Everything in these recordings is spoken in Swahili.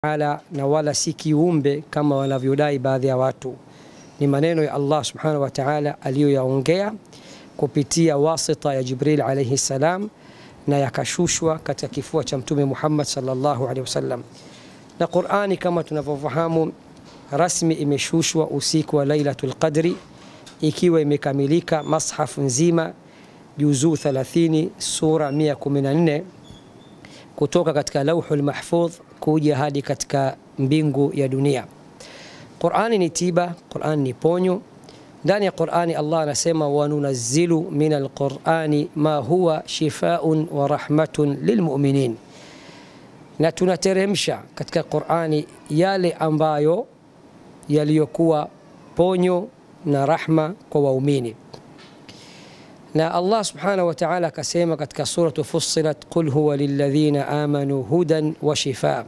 na wala si kiumbe kama wanavyodai baadhi ya watu. Ni maneno ya Allah subhanahu wa ta'ala aliyoyaongea kupitia wasita ya Jibril alayhi salam na yakashushwa katika kifua cha Mtume Muhammad sallallahu alaihi wasallam. Na Qur'ani kama tunavyofahamu rasmi imeshushwa usiku wa Lailatul Qadri, ikiwa imekamilika mashafu nzima juzuu 30 sura 114 kutoka katika Lauhul Mahfudh kuja hadi katika mbingu ya dunia. Qur'ani ni tiba, Qur'ani ni ponyo. Ndani ya Qur'ani Allah anasema wanunazzilu minal Qur'ani ma huwa shifaa'un wa rahmatun lilmu'minin. Na tunateremsha katika Qur'ani yale ambayo yaliyokuwa ponyo na rahma kwa waumini. Na Allah subhanahu wa ta'ala akasema katika suratu Fussilat, qul huwa lilladhina amanu hudan wa shifaa.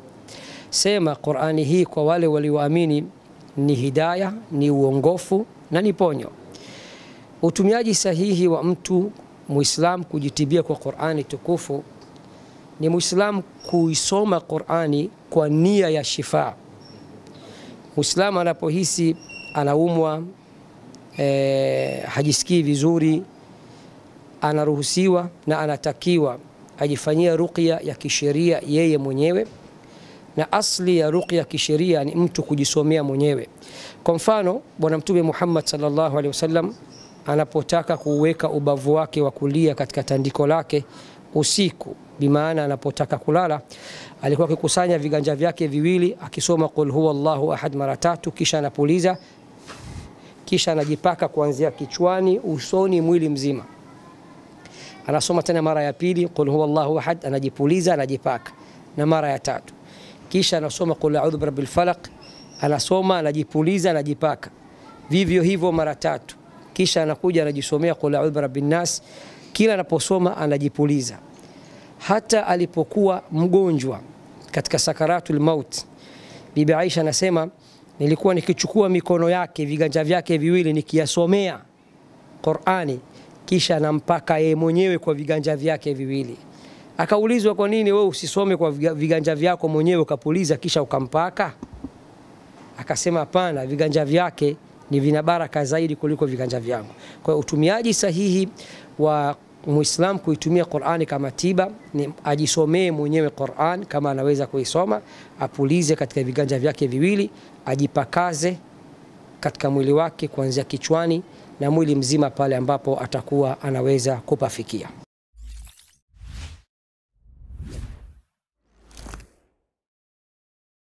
Sema Qur'ani hii kwa wale walioamini ni hidayah, ni uongofu na ni ponyo. Utumiaji sahihi wa mtu Muislam kujitibia kwa Qur'ani tukufu ni Muislam kuisoma Qur'ani kwa nia ya shifaa. Muislam anapohisi anaumwa, hajisikii vizuri, anaruhusiwa na anatakiwa ajifanyia ruqya ya kisheria yeye mwenyewe. Na asli ya ruqya kisheria ni mtu kujisomea mwenyewe. Kwa mfano, Bwana Mtume Muhammad sallallahu alaihi wasallam anapotaka kuweka ubavu wake wa kulia katika tandiko lake usiku, bimaana anapotaka kulala, alikuwa akikusanya viganja vyake viwili akisoma qul huwallahu ahad mara 3, kisha anapuliza, kisha anajipaka kuanzia kichwani, usoni, mwili mzima. Anasoma tena mara ya pili qul huwallahu ahad, anajipuliza, anajipaka, na mara ya 3 kisha anasoma qul a'udhu birabbil falaq, anasoma, anajipuliza, anajipaka, vivyo hivyo mara 3, kisha anakuja anajisomea qul a'udhu birabbin nas, kila anaposoma anajipuliza. Hata alipokuwa mgonjwa katika sakaratul maut, Bibi Aisha anasema nilikuwa nikichukua mikono yake, viganja vyake viwili, nikiyasomea Qur'ani, kisha nampaka yeye mwenyewe kwa viganja vyake viwili. Akaulizwa, kwa nini wewe usisome kwa viganja vyako mwenyewe ukapuliza kisha ukampaka? Akasema hapana, viganja vyake ni vina baraka zaidi kuliko viganja vyangu. Kwa utumiaji sahihi wa Muislam kuitumia Qur'ani kama tiba ni ajisomee mwenyewe Qur'an, kama anaweza kuisoma, apulize katika viganja vyake viwili, ajipakaze katika mwili wake kuanzia kichwani na mwili mzima pale ambapo atakuwa anaweza kupafikia.